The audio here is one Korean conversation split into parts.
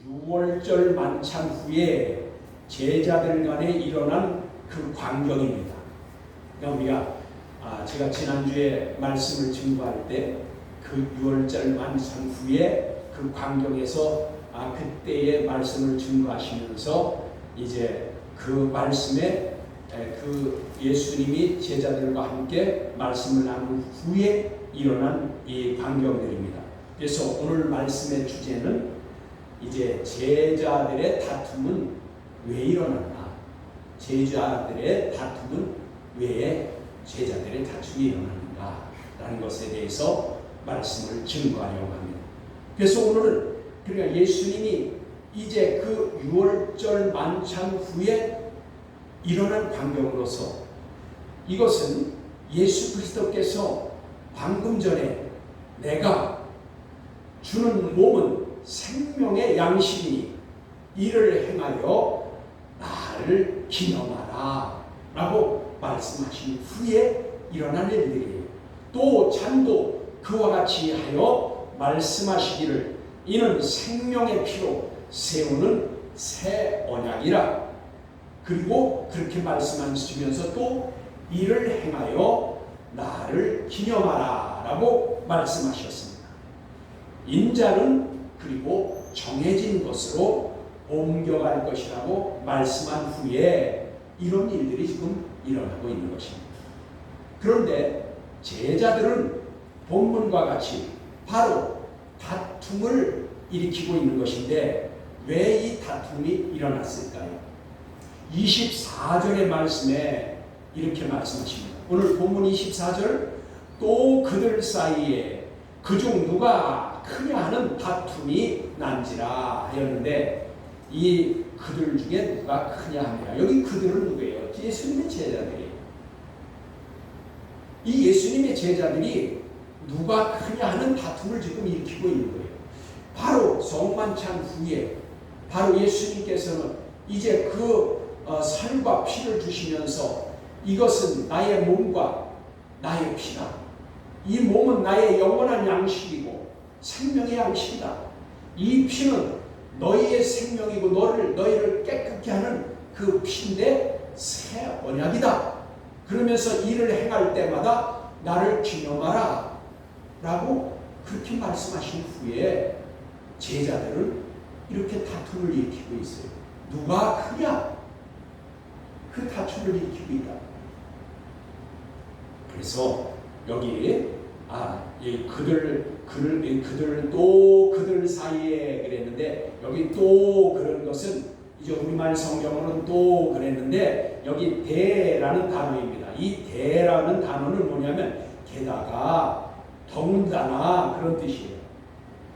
6월절 만찬 후에 제자들 간에 일어난 그 광경입니다. 그러니까 우리가 제가 지난주에 말씀을 증거할 때 그 6월절 만찬 후에 그 광경에서 그때의 말씀을 증거하시면서 이제 그 말씀에 그 예수님이 제자들과 함께 말씀을 나눈 후에 일어난 이 광경들입니다. 그래서 오늘 말씀의 주제는 이제 제자들의 다툼은 왜 일어났나? 제자들의 다툼은 왜 제자들의 다툼이 일어났는가? 라는 것에 대해서 말씀을 증거하려고 합니다. 그래서 오늘은 그러니까 예수님이 이제 그 6월절 만찬 후에 일어난 광경으로서 이것은 예수 그리스도께서 방금 전에 내가 주는 몸은 생명의 양식이니 이를 행하여 나를 기념하라 라고 말씀하신 후에 일어난 일들이에요. 또 잔도 그와 같이 하여 말씀하시기를 이는 생명의 피로 세우는 새 언약이라. 그리고 그렇게 말씀하시면서 또 이를 행하여 나를 기념하라 라고 말씀하셨습니다. 인자는 그리고 정해진 것으로 옮겨갈 것이라고 말씀한 후에 이런 일들이 지금 일어나고 있는 것입니다. 그런데 제자들은 본문과 같이 바로 다툼을 일으키고 있는 것인데 왜 이 다툼이 일어났을까요? 24절의 말씀에 이렇게 말씀하십니다. 오늘 본문 24절 또 그들 사이에 그중 누가 크냐 하는 다툼이 난지라 하였는데 이 그들 중에 누가 크냐 하니라. 여기 그들은 누구예요? 예수님의 제자들이에요. 이 예수님의 제자들이 누가 크냐 하는 다툼을 지금 일으키고 있는 거예요. 바로 성만찬 후에 바로 예수님께서는 이제 그 살과 피를 주시면서 이것은 나의 몸과 나의 피다. 이 몸은 나의 영원한 양식이고 생명의 양식이다. 이 피는 너희의 생명이고 너희를 깨끗게 하는 그 피인데 새 언약이다. 그러면서 이를 행할 때마다 나를 기념하라 라고 그렇게 말씀하신 후에 제자들은 이렇게 다툼을 일으키고 있어요. 누가 크냐? 그 다툼을 일으키고 있다. 그래서 여기 그들 또 그들 사이에 그랬는데 여기 또 그런 것은 이제 우리말 성경으로는 또 그랬는데 여기 대라는 단어입니다. 이 대라는 단어는 뭐냐면 게다가 더군다나 그런 뜻이에요.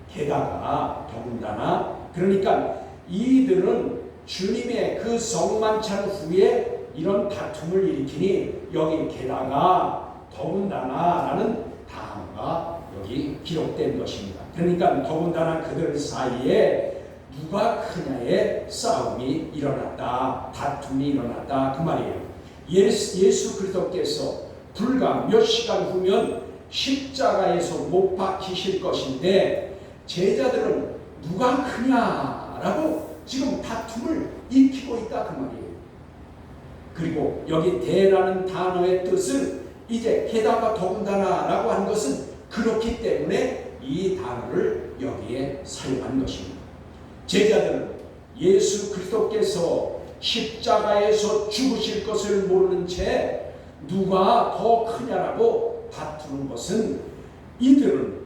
게다가 더군다나 그러니까 이들은 주님의 그 성만찬 후에 이런 다툼을 일으키니 여기 게다가 더군다나라는 단어가 여기 기록된 것입니다. 그러니까 더군다나 그들 사이에 누가 크냐의 싸움이 일어났다, 다툼이 일어났다 그 말이에요. 예수 그리스도께서 불과 몇 시간 후면 십자가에서 못 박히실 것인데 제자들은 누가 크냐라고 지금 다툼을 일으키고 있다 그 말이에요. 그리고 여기 대라는 단어의 뜻은 이제 게다가 더군다나라고 한 것은 그렇기 때문에 이 단어를 여기에 사용한 것입니다. 제자들은 예수 그리스도께서 십자가에서 죽으실 것을 모르는 채 누가 더 크냐라고 다투는 것은 이들은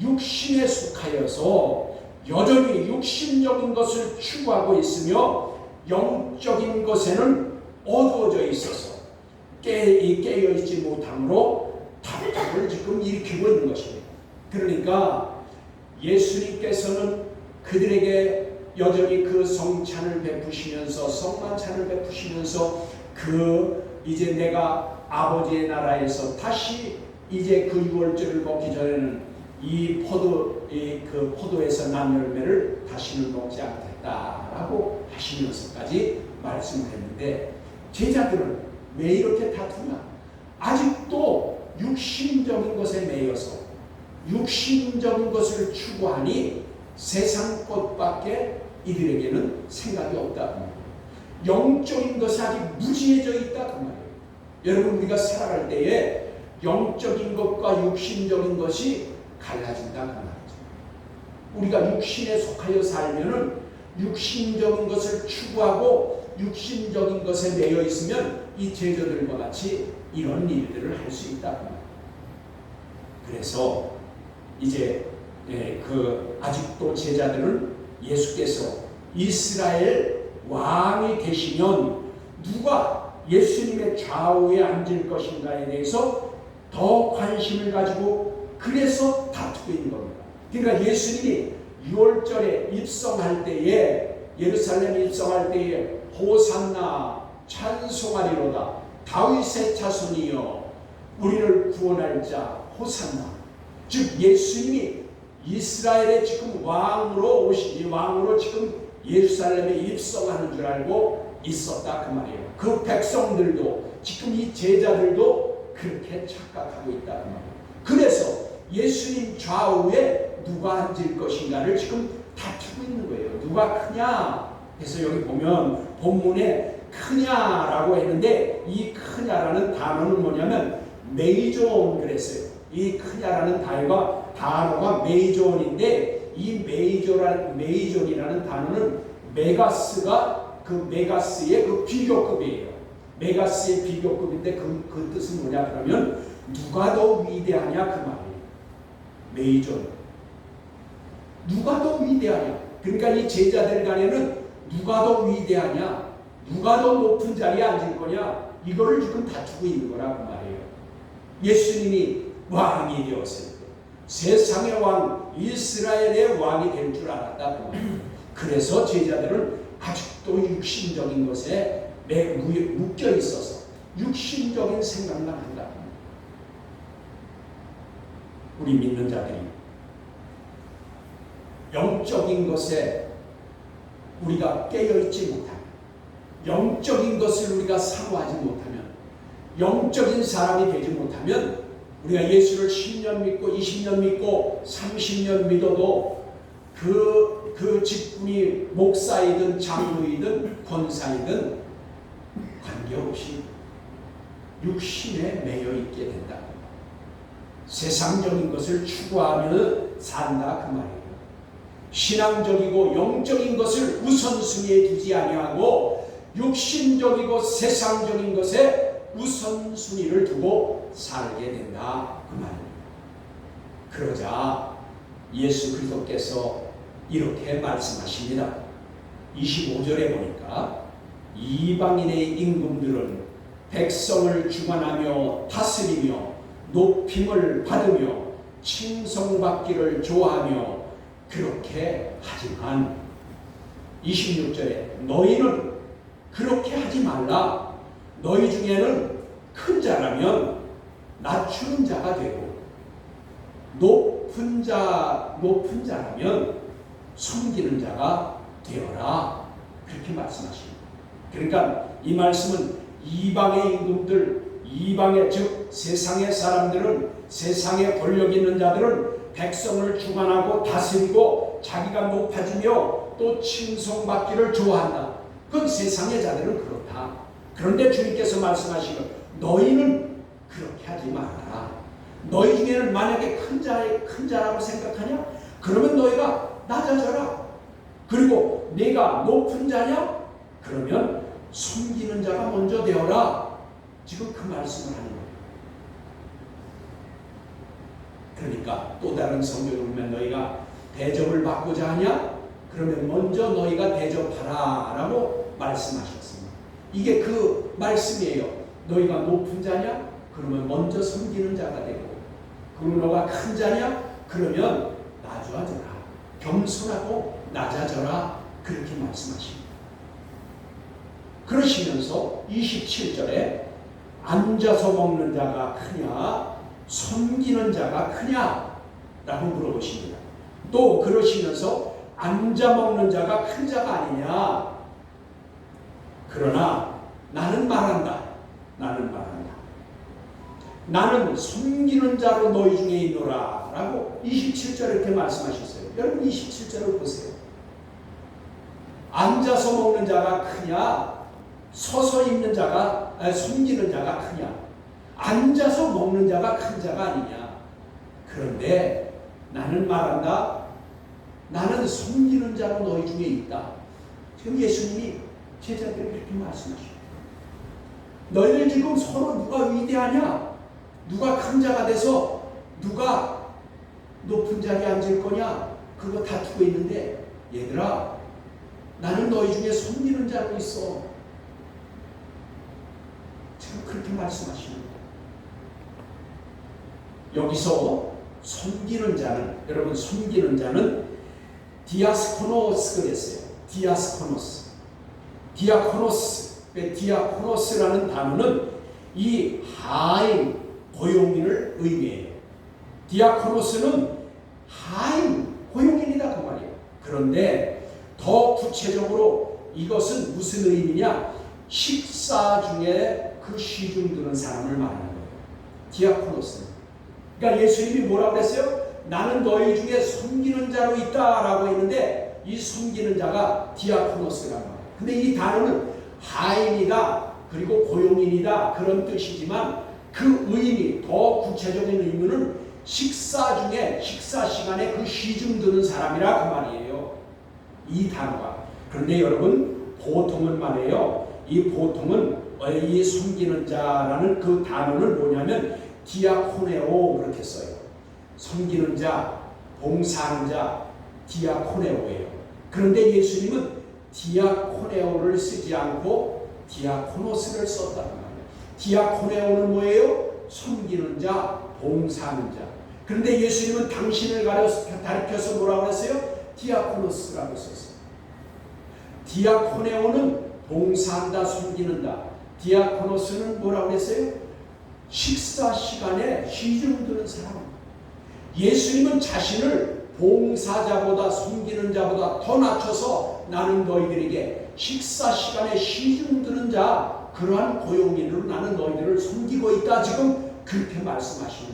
육신에 속하여서 여전히 육신적인 것을 추구하고 있으며 영적인 것에는 어두워져 있어서 깨어있지 못함으로 다툼을 지금 일으키고 있는 것입니다. 그러니까 예수님께서는 그들에게 여전히 그 성찬을 베푸시면서 성만찬을 베푸시면서 이제 내가 아버지의 나라에서 다시 이제 그 6월절을 먹기 전에는 이 포도에서 난 열매를 다시는 먹지 않겠다라고 하시면서까지 말씀을 했는데 제자들은 왜 이렇게 다투냐? 아직도 육신적인 것에 매여서 육신적인 것을 추구하니 세상 것밖에 이들에게는 생각이 없다 그 말이에요. 영적인 것이 아직 무지해져 있다 그 말이에요. 여러분, 우리가 살아갈 때에 영적인 것과 육신적인 것이 갈라진다 그 말이죠. 우리가 육신에 속하여 살면은 육신적인 것을 추구하고 육신적인 것에 매여 있으면 이 제자들과 같이 이런 일들을 할 수 있다 그 말이에요. 그래서 이제 아직도 제자들은 예수께서 이스라엘 왕이 되시면 누가 예수님의 좌우에 앉을 것인가에 대해서 더 관심을 가지고 그래서 다투고 있는 겁니다. 그러니까 예수님이 6월절에 입성할 때에, 예루살렘에 입성할 때에 호산나 찬송하리로다 다윗의 자손이여 우리를 구원할 자 호산나, 즉 예수님이 이스라엘의 지금 왕으로 오시니 왕으로 지금 예루살렘에 입성하는 줄 알고 있었다 그 말이에요. 그 백성들도 지금 이 제자들도 그렇게 착각하고 있다 그 말이에요. 그래서 예수님 좌우에 누가 앉을 것인가를 지금 다투고 있는 거예요. 누가 크냐? 그래서 여기 보면 본문에 크냐라고 했는데 이 크냐라는 단어는 뭐냐면 메이존 그랬어요. 이 크냐라는 단어가 메이존인데 이 메이존이라는 단어는 메가스가 그 메가스의 그 비교급이에요. 메가스의 비교급인데 그 뜻은 뭐냐 그러면 누가 더 위대하냐 그 말이에요. 메이존. 누가 더 위대하냐. 그러니까 이 제자들 간에는 누가 더 위대하냐, 누가 더 높은 자리에 앉을 거냐, 이거를 지금 다투고 있는 거라 그 말이에요. 예수님이 왕이 되었을 때 세상의 왕, 이스라엘의 왕이 될 줄 알았다 그 말이에요. 그래서 제자들은 아직도 육신적인 것에 묶여 있어서 육신적인 생각만 한다. 우리 믿는 자들이 영적인 것에 우리가 깨어있지 못하면, 영적인 것을 우리가 사모하지 못하면, 영적인 사람이 되지 못하면 우리가 예수를 10년 믿고 20년 믿고 30년 믿어도 그 직분이 목사이든 장로이든 권사이든 관계없이 육신에 매여 있게 된다. 세상적인 것을 추구하며 산다 그 말이에요. 신앙적이고 영적인 것을 우선순위에 두지 아니하고 육신적이고 세상적인 것에 우선순위를 두고 살게 된다 그 말입니다. 그러자 예수 그리스도께서 이렇게 말씀하십니다. 25절에 보니까 이방인의 임금들은 백성을 주관하며 다스리며 높임을 받으며 칭송받기를 좋아하며 그렇게 하지만 26절에 너희는 그렇게 하지 말라. 너희 중에는 큰 자라면 낮추는 자가 되고 높은 자라면 섬기는 자가 되어라. 그렇게 말씀하십니다. 그러니까 이 말씀은 이방의 임금들, 이방의 즉 세상의 사람들은, 세상에 권력 있는 자들은 백성을 주관하고 다스리고 자기가 높아지며 또 칭송받기를 좋아한다. 그건 세상의 자들은 그렇다. 그런데 주님께서 말씀하시고 너희는 그렇게 하지 말아라. 너희 중에는 만약에 큰 자라고 생각하냐? 그러면 너희가 낮아져라. 그리고 내가 높은 자냐? 그러면 섬기는 자가 먼저 되어라. 지금 그 말씀을 하는 거예요. 그러니까 또 다른 성경을 보면 너희가 대접을 받고자 하냐? 그러면 먼저 너희가 대접하라 라고 말씀하셨습니다. 이게 그 말씀이에요. 너희가 높은 자냐? 그러면 먼저 섬기는 자가 되고, 그리고 너가 큰 자냐? 그러면 낮아져라. 겸손하고 낮아져라. 그렇게 말씀하십니다. 그러시면서 27절에 앉아서 먹는 자가 크냐? 섬기는 자가 크냐? 라고 물어보십니다. 또 그러시면서 앉아 먹는 자가 큰 자가 아니냐? 그러나 나는 말한다. 나는 섬기는 자로 너희 중에 있노라 라고 27절 이렇게 말씀하셨어요. 여러분 27절을 보세요. 앉아서 먹는 자가 크냐 서서 있는 자가 섬기는 자가 크냐. 앉아서 먹는 자가 큰 자가 아니냐. 그런데 나는 말한다. 나는 섬기는 자로 너희 중에 있다. 지금 예수님이 제자들에게 이렇게 말씀하십니다. 너희들 지금 서로 누가 위대하냐? 누가 큰 자가 돼서 누가 높은 자리에 앉을 거냐? 그거 다투고 있는데 얘들아 나는 너희 중에 섬기는 자로 있어. 지금 그렇게 말씀하시는 거예요. 여기서 섬기는 자는 여러분 섬기는 자는 디아스코노스 그랬어요. 디아스코노스. 디아코노스라는 단어는 이 하인 고용인을 의미해요. 디아코노스는 하인 고용인이다 그 말이에요. 그런데 더 구체적으로 이것은 무슨 의미냐? 식사 중에 그 시중 드는 사람을 말하는 거예요. 디아코노스. 그러니까 예수님이 뭐라고 했어요? 나는 너희 중에 섬기는 자로 있다라고 했는데 이 섬기는 자가 디아코노스라는 거예요. 근데 이 단어는 하인이다 그리고 고용인이다 그런 뜻이지만 그 의미 더 구체적인 의미는 식사 중에 식사 시간에 그 시중 드는 사람이라 그 말이에요. 이 단어가. 그런데 여러분 보통은 말이에요. 이 보통은 이 섬기는 자라는 그 단어는 뭐냐면 디아코네오 그렇게 써요. 섬기는 자, 봉사하는 자, 디아코네오예요. 그런데 예수님은 디아코네오를 쓰지 않고 디아코노스를 썼다는 말이에요. 디아코네오는 뭐예요? 섬기는 자, 봉사하는 자. 그런데 예수님은 당신을 가리켜서 뭐라고 했어요? 디아코노스라고 썼어요. 디아코네오는 봉사한다, 섬기는다. 디아코노스는 뭐라고 했어요? 식사 시간에 시중 드는 사람. 예수님은 자신을 봉사자보다 섬기는 자보다 더 낮춰서 나는 너희들에게 식사 시간에 시중 드는 자 그러한 고용인으로 나는 너희들을 섬기고 있다. 지금 그렇게 말씀하시는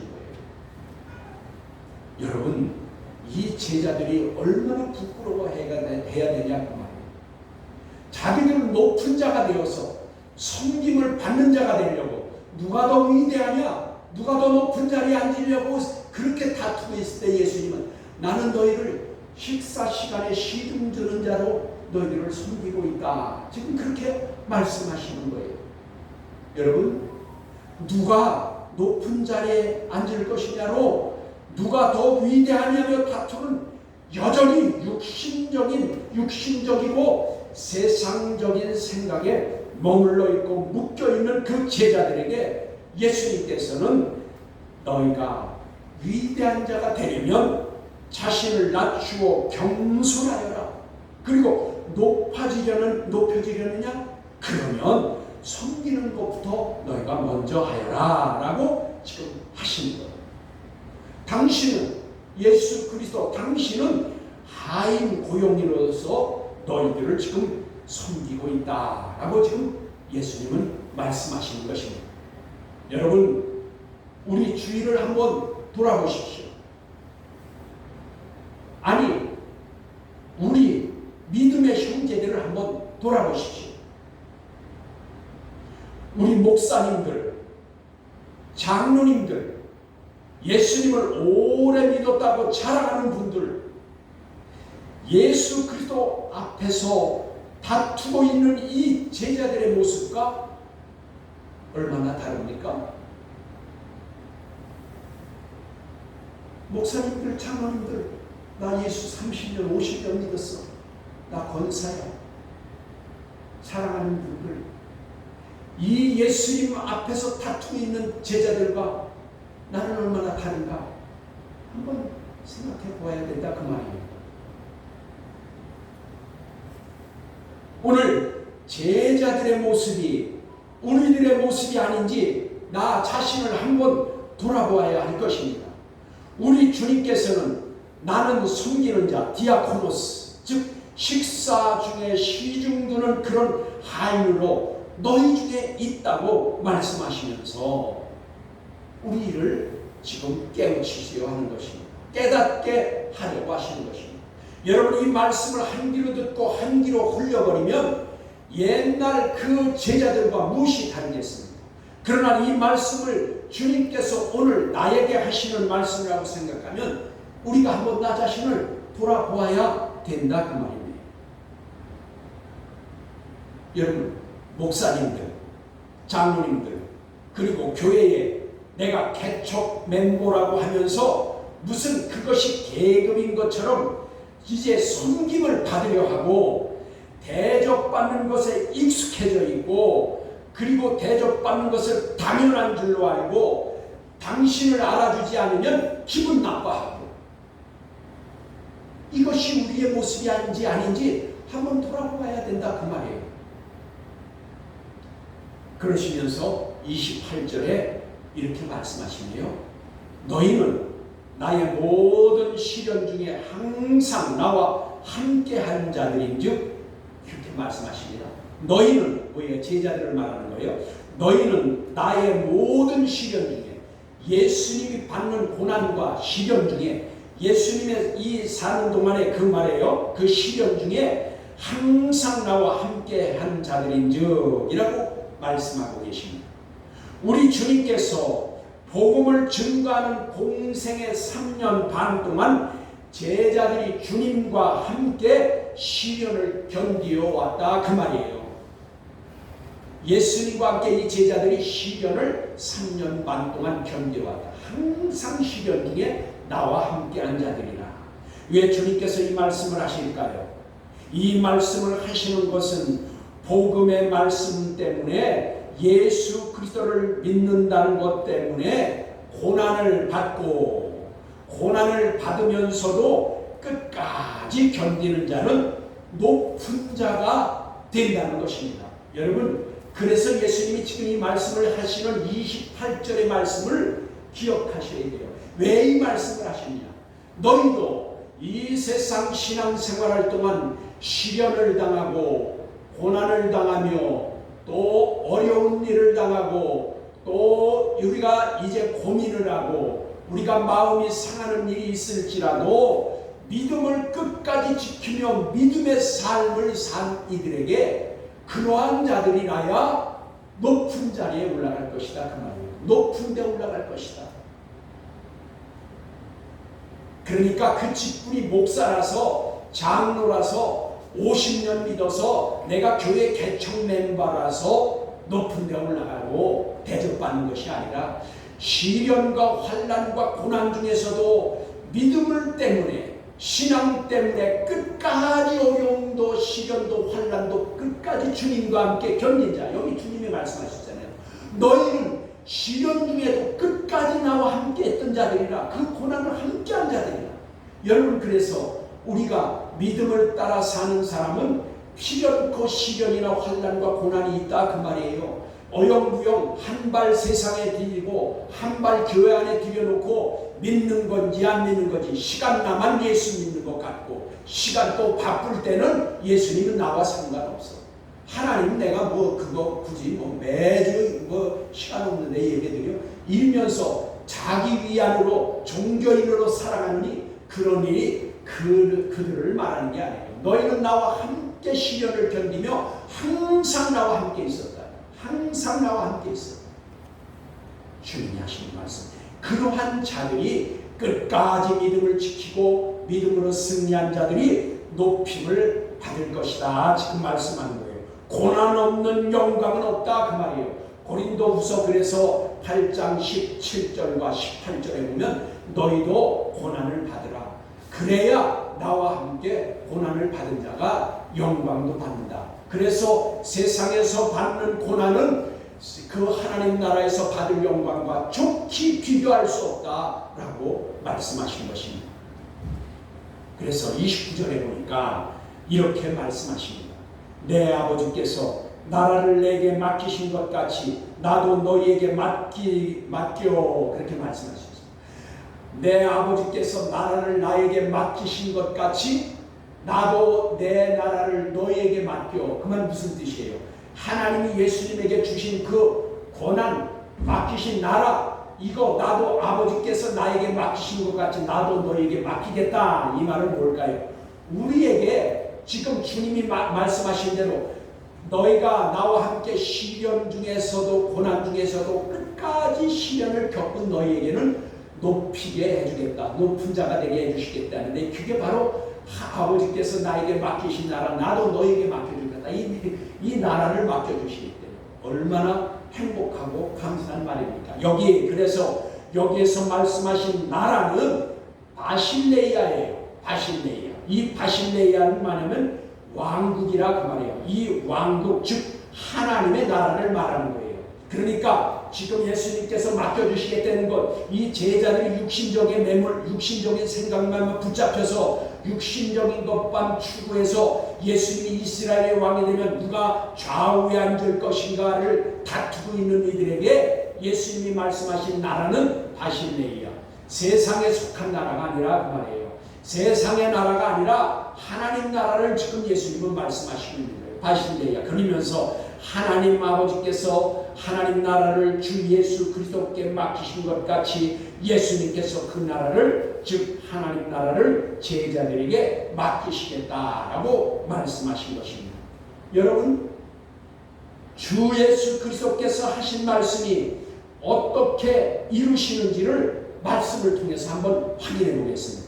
거예요. 여러분 이 제자들이 얼마나 부끄러워해야 되냐 그 말이에요. 자기들은 높은 자가 되어서 섬김을 받는 자가 되려고 누가 더 위대하냐 누가 더 높은 자리에 앉으려고 그렇게 다투고 있을 때 예수님은 나는 너희를 식사 시간에 시중 드는 자로 너희들을 섬기고 있다. 지금 그렇게 말씀하시는 거예요. 여러분 누가 높은 자리에 앉을 것이냐로 누가 더 위대하냐며 다투는 여전히 육신적이고 세상적인 생각에 머물러 있고 묶여 있는 그 제자들에게 예수님께서는 너희가 위대한 자가 되려면 자신을 낮추어 겸손하여라. 그리고 높여지려느냐? 그러면 섬기는 것부터 너희가 먼저 하여라 라고 지금 하시는 거예요. 당신은 예수 그리스도 당신은 하인 고용인으로서 너희들을 지금 섬기고 있다라고 지금 예수님은 말씀하시는 것입니다. 여러분 우리 주위를 한번 돌아보십시오. 아니 우리 믿음의 형제들을 한번 돌아보십시오. 우리 목사님들, 장로님들, 예수님을 오래 믿었다고 자랑하는 분들, 예수 그리스도 앞에서 다투고 있는 이 제자들의 모습과 얼마나 다릅니까? 목사님들, 장로님들, 나 예수 30년, 50년 믿었어. 나 권사야. 사랑하는 분들, 이 예수님 앞에서 다투고 있는 제자들과 나는 얼마나 다른가 한번 생각해 보아야 된다 그 말이에요. 오늘 제자들의 모습이 우리들의 모습이 아닌지 나 자신을 한번 돌아보아야 할 것입니다. 우리 주님께서는 나는 섬기는 자, 디아코노스, 즉 식사 중에 시중 드는 그런 하인으로 너희 중에 있다고 말씀하시면서 우리를 지금 깨우치시려 하는 것입니다. 깨닫게 하려고 하시는 것입니다. 여러분, 이 말씀을 한 귀로 듣고 한 귀로 흘려버리면 옛날 그 제자들과 무엇이 다르겠습니까? 그러나 이 말씀을 주님께서 오늘 나에게 하시는 말씀이라고 생각하면 우리가 한번 나 자신을 돌아보아야 된다 그 말입니다. 여러분, 목사님들, 장로님들, 그리고 교회에 내가 개척 멤버라고 하면서 무슨 그것이 계급인 것처럼 이제 섬김을 받으려 하고 대접받는 것에 익숙해져 있고, 그리고 대접받는 것을 당연한 줄로 알고 당신을 알아주지 않으면 기분 나빠하고, 이것이 우리의 모습이 아닌지 한번 돌아봐야 된다 그 말이에요. 그러시면서 28절에 이렇게 말씀하시네요. 너희는 나의 모든 시련 중에 항상 나와 함께한 자들인즉, 이렇게 말씀하십니다. 너희는, 뭐예요? 제자들을 말하는 거예요. 너희는 나의 모든 시련 중에, 예수님이 받는 고난과 시련 중에, 예수님의 이 사는 동안에 그 말이에요. 그 시련 중에 항상 나와 함께한 자들인즉 이라고 말씀하고 계십니다. 우리 주님께서 복음을 증거하는 공생의 3년 반 동안 제자들이 주님과 함께 시련을 견디어 왔다 그 말이에요. 예수님과 함께 이 제자들이 시련을 3년 반 동안 견디어 왔다. 항상 시련 중에 나와 함께한 자들이라. 왜 주님께서 이 말씀을 하실까요? 이 말씀을 하시는 것은 복음의 말씀 때문에, 예수 그리스도를 믿는다는 것 때문에 고난을 받고, 고난을 받으면서도 끝까지 견디는 자는 높은 자가 된다는 것입니다. 여러분, 그래서 예수님이 지금 이 말씀을 하시는 28절의 말씀을 기억하셔야 돼요. 왜 이 말씀을 하시느냐? 너희도 이 세상 신앙생활할 동안 시련을 당하고 고난을 당하며 또 어려운 일을 당하고 또 우리가 이제 고민을 하고 우리가 마음이 상하는 일이 있을지라도 믿음을 끝까지 지키며 믿음의 삶을 산 이들에게 그러한 자들이라야 높은 자리에 올라갈 것이다 그 말이에요. 높은 데 올라갈 것이다. 그러니까 그 직분이 목사라서, 장로라서, 50년 믿어서 내가 교회 개척 멤버라서 높은 데 올라가고 대접받는 것이 아니라, 시련과 환난과 고난 중에서도 믿음을 때문에, 신앙 때문에 끝까지 어려움도 시련도 환난도 끝까지 주님과 함께 견딘 자. 여기 주님이 말씀하셨잖아요. 너희는 시련 중에도 끝까지 나와 함께 했던 자들이라, 그 고난을 함께 한 자들이라. 여러분, 그래서 우리가 믿음을 따라 사는 사람은 필연코 시련이나 환난과 고난이 있다 그 말이에요. 어영부영 한 발 세상에 들이고 한 발 교회 안에 들여놓고 믿는 건지 안 믿는 건지, 시간 나만 예수 믿는 것 같고 시간 또 바쁠 때는 예수님은 나와 상관없어. 하나님 내가 그거 굳이 매주 시간 없는데 예배드려 이러면서 자기 위안으로 종교인으로 살아가느니, 그러니 그들을 말하는 게 아니에요. 너희는 나와 함께 시련을 견디며 항상 나와 함께 있었다. 항상 나와 함께 있었다. 주님이 하시는 말씀. 그러한 자들이 끝까지 믿음을 지키고 믿음으로 승리한 자들이 높임을 받을 것이다. 지금 말씀하는 거예요. 고난 없는 영광은 없다 그 말이에요. 고린도후서 그래서 8장 17절과 18절에 보면 너희도 고난을 받으라. 그래야 나와 함께 고난을 받은 자가 영광도 받는다. 그래서 세상에서 받는 고난은 그 하나님 나라에서 받을 영광과 좋게 비교할 수 없다라고 말씀하신 것입니다. 그래서 29절에 보니까 이렇게 말씀하십니다. 내 아버지께서 나라를 내게 맡기신 것 같이 나도 너희에게 맡겨, 그렇게 말씀하셨습니다. 내 아버지께서 나라를 나에게 맡기신 것 같이 나도 내 나라를 너희에게 맡겨. 그 말 무슨 뜻이에요? 하나님이 예수님에게 주신 그 고난, 맡기신 나라, 이거 나도 아버지께서 나에게 맡기신 것 같이 나도 너에게 맡기겠다. 이 말은 뭘까요? 우리에게 지금 주님이 말씀하신 대로 너희가 나와 함께 시련 중에서도 고난 중에서도 끝까지 시련을 겪은 너희에게는 높이게 해주겠다. 높은 자가 되게 해주시겠다는데 그게 바로 아버지께서 나에게 맡기신 나라 나도 너에게 맡겨주겠다. 이 나라를 맡겨주시기 때문에 얼마나 행복하고 감사한 말입니까? 그래서 여기에서 말씀하신 나라는 바실레이아예요. 바실레이아. 이 바실레이아는 뭐냐면 왕국이라 그 말이에요. 이 왕국 즉 하나님의 나라를 말하는 거예요. 그러니까 지금 예수님께서 맡겨주시겠다는 것, 이 제자들이 육신적인 매물, 육신적인 생각만 붙잡혀서 육신적인 것만 추구해서 예수님이 이스라엘의 왕이 되면 누가 좌우에 앉을 것인가를 다투고 있는 이들에게 예수님이 말씀하신 나라는 바실레이아, 세상에 속한 나라가 아니라 그 말이에요. 세상의 나라가 아니라 하나님 나라를 지금 예수님은 말씀하시고 있는 거예요. 바실레이아. 그러면서 하나님 아버지께서 하나님 나라를 주 예수 그리스도께 맡기신 것 같이 예수님께서 그 나라를 즉 하나님 나라를 제자들에게 맡기시겠다라고 말씀하신 것입니다. 여러분 주 예수 그리스도께서 하신 말씀이 어떻게 이루시는지를 말씀을 통해서 한번 확인해 보겠습니다.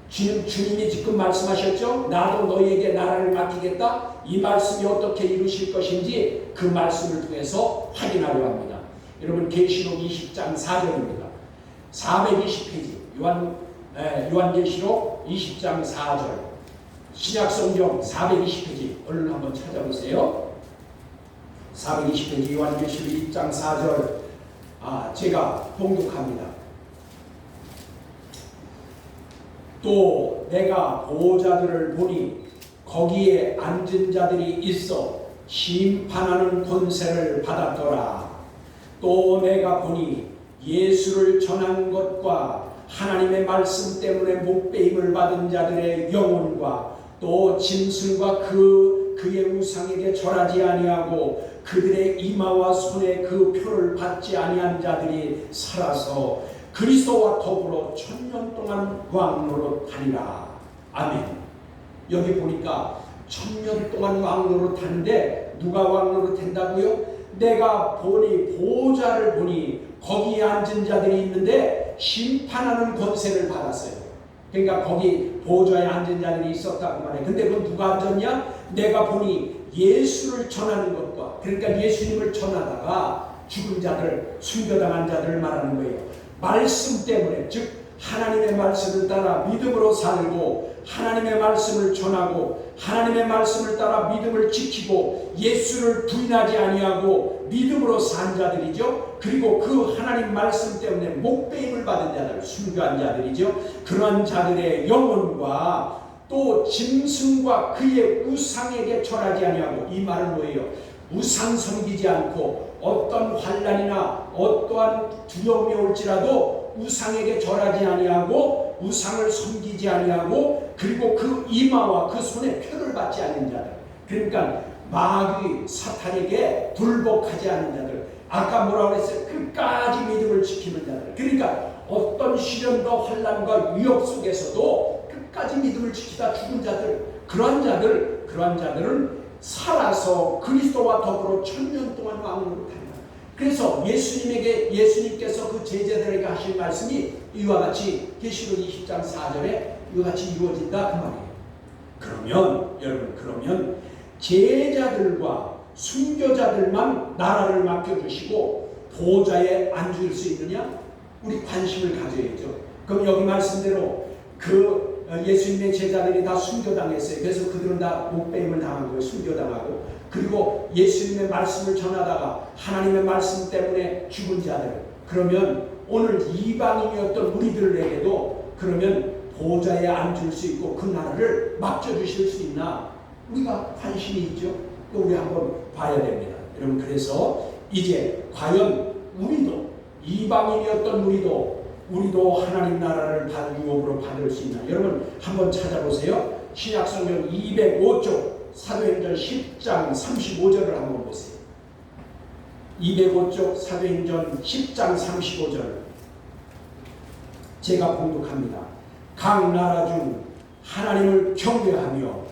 주님이 지금 말씀하셨죠? 나도 너희에게 나라를 맡기겠다. 이 말씀이 어떻게 이루실 것인지 그 말씀을 통해서 확인하려 합니다. 여러분 계시록 20장 4절입니다. 420페이지 요한계시록 20장 4절 신약성경 420페이지 얼른 한번 찾아보세요. 420페이지 요한계시록 2장 4절 제가 봉독합니다. 또 내가 보호자들을 보니 거기에 앉은 자들이 있어 심판하는 권세를 받았더라. 또 내가 보니 예수를 전한 것과 하나님의 말씀 때문에 목배임을 받은 자들의 영혼과 또 짐승과 그의 우상에게 절하지 아니하고 그들의 이마와 손에 그 표를 받지 아니한 자들이 살아서 그리스도와 더불어 1000년 동안 왕노릇 하리라. 아멘. 여기 보니까 1000년 동안 왕노릇 하는데 누가 왕노릇 한다고요? 내가 보니 보호자를 보니 거기에 앉은 자들이 있는데 심판하는 권세를 받았어요. 그러니까 거기 보호자에 앉은 자들이 있었다고 말해. 근데 그건 누가 앉았냐? 내가 보니 예수를 전하는 것과 그러니까 예수님을 전하다가 죽은 자들, 순교당한 자들을 말하는 거예요. 말씀 때문에 즉 하나님의 말씀을 따라 믿음으로 살고 하나님의 말씀을 전하고 하나님의 말씀을 따라 믿음을 지키고 예수를 부인하지 아니하고 믿음으로 산 자들이죠. 그리고 그 하나님 말씀 때문에 목배임을 받은 자들, 순교한 자들이죠. 그런 자들의 영혼과 또 짐승과 그의 우상에게 절하지 아니하고 이 말은 뭐예요? 우상 섬기지 않고 어떤 환난이나 어떠한 두려움이 올지라도 우상에게 절하지 아니하고 우상을 섬기지 아니하고 그리고 그 이마와 그 손에 표를 받지 않는 자들 그러니까 마귀 사탄에게 굴복하지 않는 자들 아까 뭐라고 그랬어요? 끝까지 믿음을 지키는 자들 그러니까 어떤 시련과 환난과 위협 속에서도 끝까지 믿음을 지키다 죽은 자들 그러한 자들은 살아서 그리스도와 더불어 1000년 동안 왕노릇 한다. 그래서 예수님께서 그 제자들에게 하신 말씀이 이와 같이 계시록 20장 4절에 이와 같이 이루어진다 그 말이에요. 그러면 제자들과 순교자들만 나라를 맡겨주시고 보호자에 앉을 수 있느냐? 우리 관심을 가져야죠. 그럼 여기 말씀대로 그 예수님의 제자들이 다 순교당했어요. 그래서 그들은 다 목배임을 당한 거예요. 순교당하고 그리고 예수님의 말씀을 전하다가 하나님의 말씀 때문에 죽은 자들 그러면 오늘 이방인이었던 우리들에게도 그러면 보호자에 앉을 수 있고 그 나라를 맡겨주실 수 있나 우리가 관심이 있죠. 또 우리 한번 봐야 됩니다. 여러분 그래서 이제 과연 우리도 이방인이었던 우리도 하나님 나라를 유업으로 받을 수 있나? 여러분 한번 찾아보세요. 신약성경 205쪽 사도행전 10장 35절을 한번 보세요. 205쪽 사도행전 10장 35절 제가 봉독합니다. 각 나라 중 하나님을 경배하며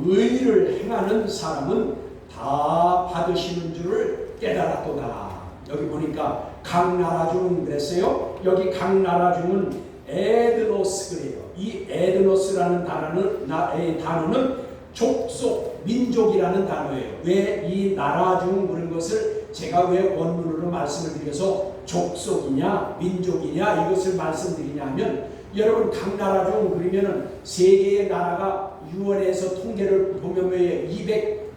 의를 행하는 사람은 다 받으시는 줄을 깨달았도다. 여기 보니까 각 나라 중 그랬어요. 여기 각 나라 중은 에드노스 그래요. 이 에드노스라는 단어는 족속, 민족이라는 단어예요. 왜 이 나라 중 그런 것을 제가 왜 원문으로 말씀을 드려서 족속이냐 민족이냐 이것을 말씀드리냐 하면, 여러분 각 나라 중 그러면은 세계의 나라가 유언에서 통계를 보면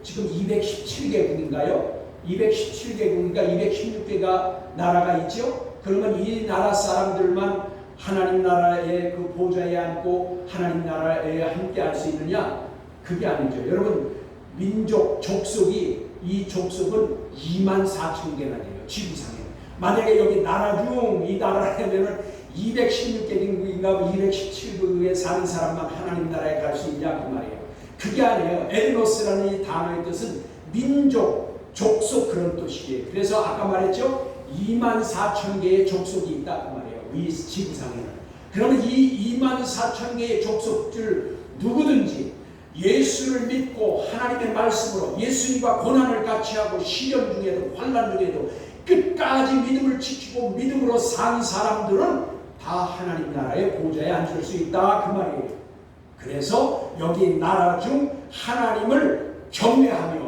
지금 217개국인가요? 217개국인가 216개가 나라가 있죠. 그러면 이 나라 사람들만 하나님 나라의 그 보좌에 앉고 하나님 나라에 함께 할 수 있느냐? 그게 아니죠. 여러분 민족, 족속이, 이 족속은 24,000개나 돼요. 지구상에. 만약에 여기 나라 중 이 나라라면은 216개국인가 217개국에 사는 사람만 하나님 나라에 갈 수 있냐 그 말이에요. 그게 아니에요. 에드노스라는 이 단어의 뜻은 민족, 족속 그런 뜻이에요. 그래서 아까 말했죠. 24,000개의 족속이 있다 그 말이에요. 이 지구상에는. 그러면 이 24,000개의 족속들 누구든지 예수를 믿고 하나님의 말씀으로 예수님과 고난을 같이 하고 시련 중에도 환난 중에도 끝까지 믿음을 지키고 믿음으로 산 사람들은 다 하나님 나라의 보좌에 앉을 수 있다 그 말이에요. 그래서 여기 나라 중 하나님을 경외하는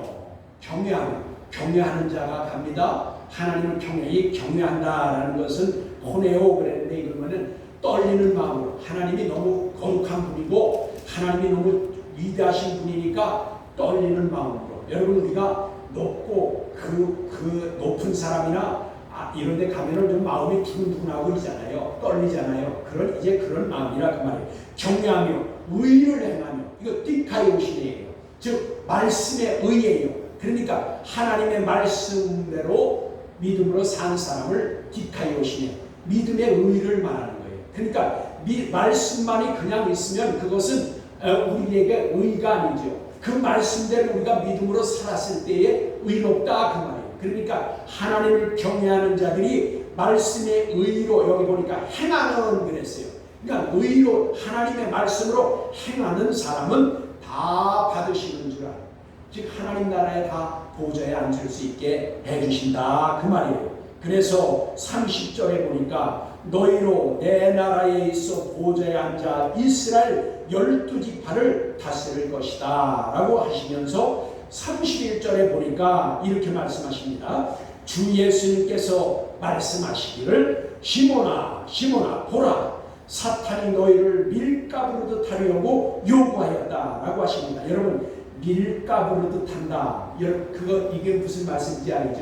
자가 갑니다. 하나님을 경외한다라는 것은 호네오 그랬는데, 이거는 떨리는 마음으로, 하나님이 너무 거룩한 분이고 하나님이 너무 위대하신 분이니까 떨리는 마음으로. 여러분 우리가 높고 그 높은 사람이나 이런 데 가면은 좀 마음이 두근두근하고 있잖아요. 떨리잖아요. 그런 마음이라 그 말이에요. 경외하며 의를 행하며, 이거 디카이오시네예요. 즉 말씀의 의예요. 그러니까 하나님의 말씀대로 믿음으로 산 사람을 디카이오시네, 믿음의 의를 말하는 거예요. 그러니까 말씀만이 그냥 있으면 그것은 우리에게 의가 아니죠. 그 말씀대로 우리가 믿음으로 살았을 때에 의롭다 그 말이에요. 그러니까 하나님을 경외하는 자들이 말씀의 의로, 여기 보니까 행하는 그랬어요. 그러니까 의로 하나님의 말씀으로 행하는 사람은 다 받으시는 줄 알아요. 즉 하나님 나라에 다 보좌에 앉을 수 있게 해주신다 그 말이에요. 그래서 30절에 보니까 너희로 내 나라에 있어 보좌에 앉아 이스라엘 12지파를 다스릴 것이다 라고 하시면서 31절에 보니까 이렇게 말씀하십니다. 주 예수님께서 말씀하시기를 시몬아 시몬아 보라, 사탄이 너희를 밀가부르듯 하려고 요구하였다 라고 하십니다. 여러분 밀가부르듯 한다, 이게 무슨 말씀인지 알죠?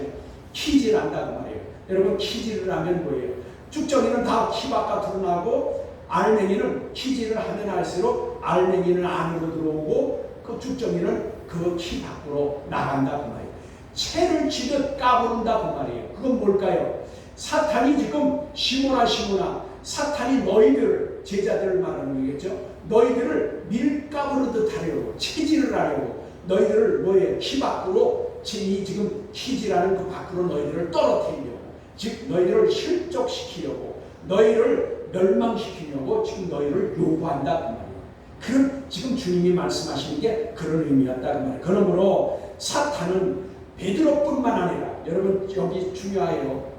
키질 한다고 말이에요. 여러분 키질을 하면 뭐예요? 쭉정이는 다 키 바깥으로 나고, 알맹이는 키질을 하면 할수록 알맹이는 안으로 들어오고 그 쭉정이는 그 키 밖으로 나간다 그 말이에요. 채를 치듯 까부른다 그 말이에요. 그건 뭘까요? 사탄이 지금 시몬아 사탄이 너희들을, 제자들을 말하는 거겠죠. 너희들을 밀가부르듯 하려고, 치질을 하려고, 너희들을 뭐예요? 키 밖으로, 지금 키질하는 그 밖으로 너희들을 떨어뜨리려고, 즉 너희들을 실족시키려고, 너희를 멸망시키려고 지금 너희를 요구한다 그 말이에요. 그럼 지금 주님이 말씀하시는 게 그런 의미였다 그 말이에요. 그러므로 사탄은 베드로뿐만 아니라, 여러분 여기 중요해요.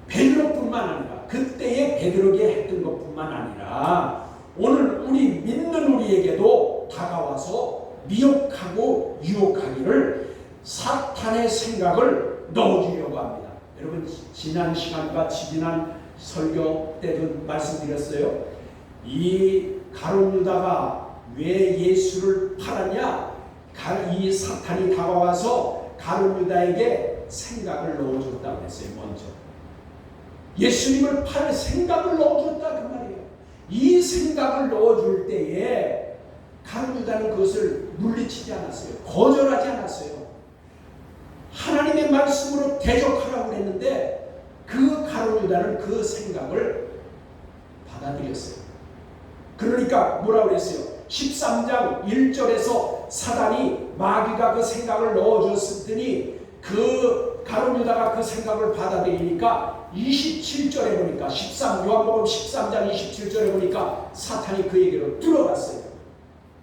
베드로뿐만 아니라, 그때의 베드로에게 했던 것뿐만 아니라 오늘 우리 믿는 우리에게도 다가와서 미혹하고 유혹하기를 사탄의 생각을 넣어주려고 합니다. 여러분 지난 시간과 지난 설교 때도 말씀드렸어요. 이 가룟 유다가 왜 예수를 팔았냐? 이 사탄이 다가와서 가룟 유다에게 생각을 넣어줬다고 했어요. 먼저 예수님을 팔 생각을 넣어줬다 그 말이에요. 이 생각을 넣어줄 때에 가룟 유다는 그것을 물리치지 않았어요. 거절하지 않았어요. 하나님의 말씀으로 대적하라고 했는데 그 가룟 유다는 그 생각을 받아들였어요. 그러니까 뭐라고 그랬어요? 13장 1절에서 사단이, 마귀가 그 생각을 넣어줬으니 그 가룟 유다가 그 생각을 받아들이니까 27절에 보니까 요한복음 13장 27절에 보니까 사탄이 그에게로 들어갔어요.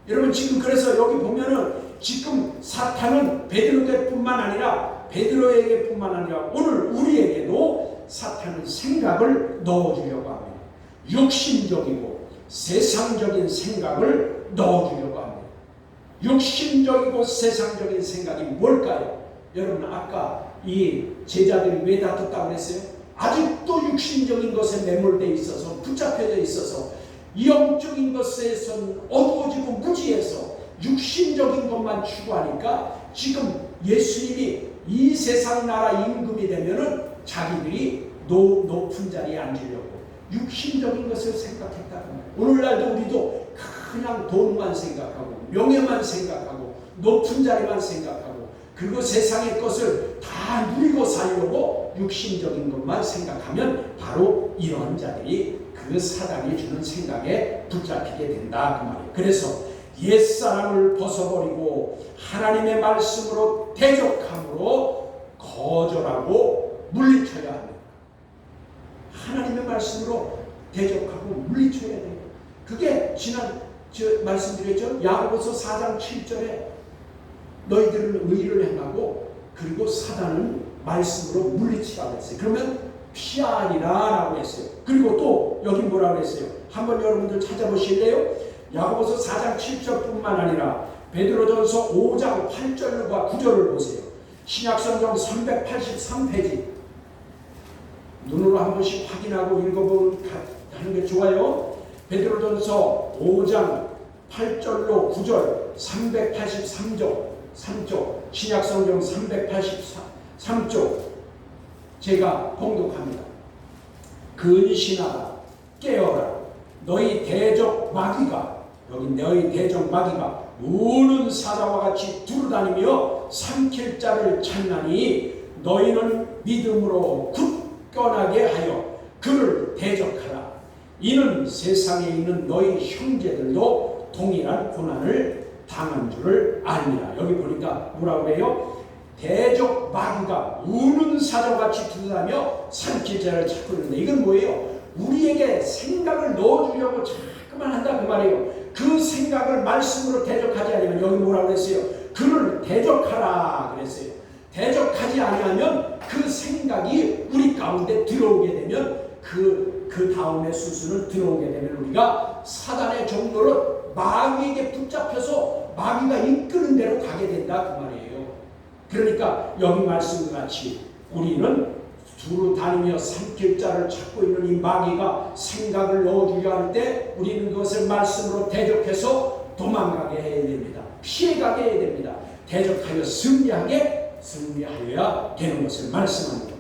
여러분 지금 그래서 여기 보면은 지금 사탄은 베드로에게뿐만 아니라 오늘 우리에게도 사탄은 생각을 넣어주려고 합니다. 육신적이고 세상적인 생각을 넣어주려고 합니다. 육신적이고 세상적인 생각이 뭘까요? 여러분 아까 이 제자들이 왜 다퉜다고 그랬어요? 아직도 육신적인 것에 매몰되어 있어서 붙잡혀져 있어서 영적인 것에선 어두워지고 무지해서 육신적인 것만 추구하니까 지금 예수님이 이 세상 나라 임금이 되면은 자기들이 높은 자리에 앉으려고 육신적인 것을 생각했다고 말이에요. 오늘날도 우리도 그냥 돈만 생각하고 명예만 생각하고 높은 자리만 생각하고 그리고 세상의 것을 다 누리고 살려고 육신적인 것만 생각하면 바로 이런 자들이 그 사단이 주는 생각에 붙잡히게 된다 그 말이에요. 그래서 옛사람을 벗어버리고 하나님의 말씀으로 대적함으로 거절하고 물리쳐야 합니다. 하나님의 말씀으로 대적하고 물리쳐야 돼요. 그게 지난 말씀드렸죠. 야고보서 4장 7절에 너희들은 의를 행하고 그리고 사단은 말씀으로 물리치라고 했어요. 그러면 피하리라 라고 했어요. 그리고 또 여기 뭐라고 했어요? 한번 여러분들 찾아보실래요? 야고보서 4장 7절뿐만 아니라 베드로전서 5장 8절과 9절을 보세요. 신약성경 383페이지 눈으로 한 번씩 확인하고 읽어보는 게 좋아요. 베드로전서 5장 8절로 9절 383쪽 신약성경 383쪽 제가 봉독합니다. 근신하라 깨어라 너희 대적 마귀가 우는 사자와 같이 두루다니며 삼킬 자를 찾나니 너희는 믿음으로 굳건하게 하여 그를 대적하라. 이는 세상에 있는 너희 형제들도 동일한 고난을 당한 줄을 아니라. 여기 보니까 뭐라고 해요? 대적 마귀가 우는 사자같이 두루다니며 삼킬 자를 찾고 있는데 이건 뭐예요? 우리에게 생각을 넣어주려고 자꾸만 한다 그 말이에요. 그 생각을 말씀으로 대적하지 않으면 여기 뭐라고 했어요? 그를 대적하라 그랬어요. 대적하지 아니하면 그 생각이 우리 가운데 들어오게 되면 그 다음의 수순을 들어오게 되면 우리가 사단의 종로로 마귀에게 붙잡혀서 마귀가 이끄는 대로 가게 된다 그 말이에요. 그러니까 여기 말씀과 같이 우리는 두루 다니며 삼킬 자를 찾고 있는 이 마귀가 생각을 넣어주려 할 때 우리는 그것을 말씀으로 대적해서 도망가게 해야 됩니다. 피해가게 해야 됩니다. 대적하여 승리하여야 되는 것을 말씀합니다.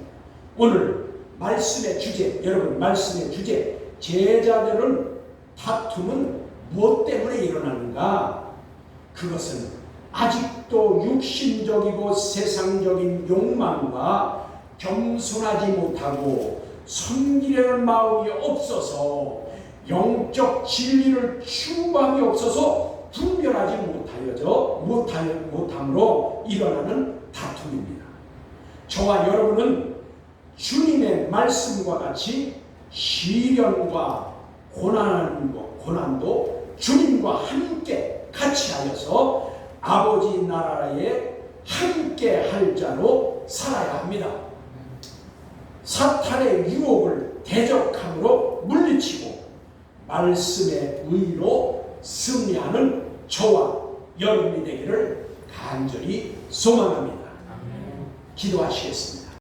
오늘 말씀의 주제, 여러분 말씀의 주제, 제자들은 다툼은 무엇 때문에 일어나는가? 그것은 아직도 육신적이고 세상적인 욕망과 겸손하지 못하고 섬기려는 마음이 없어서 영적 진리를 추구함이 없어서 분별하지 못함으로 일어나는 다툼입니다. 저와 여러분은 주님의 말씀과 같이 시련과 고난도 주님과 함께 같이 하여서 아버지 나라에 함께 할 자로 살아야 합니다. 사탄의 유혹을 대적함으로 물리치고 말씀의 의로 승리하는 저와 여러분이 되기를 간절히 소망합니다. 기도하시겠습니다.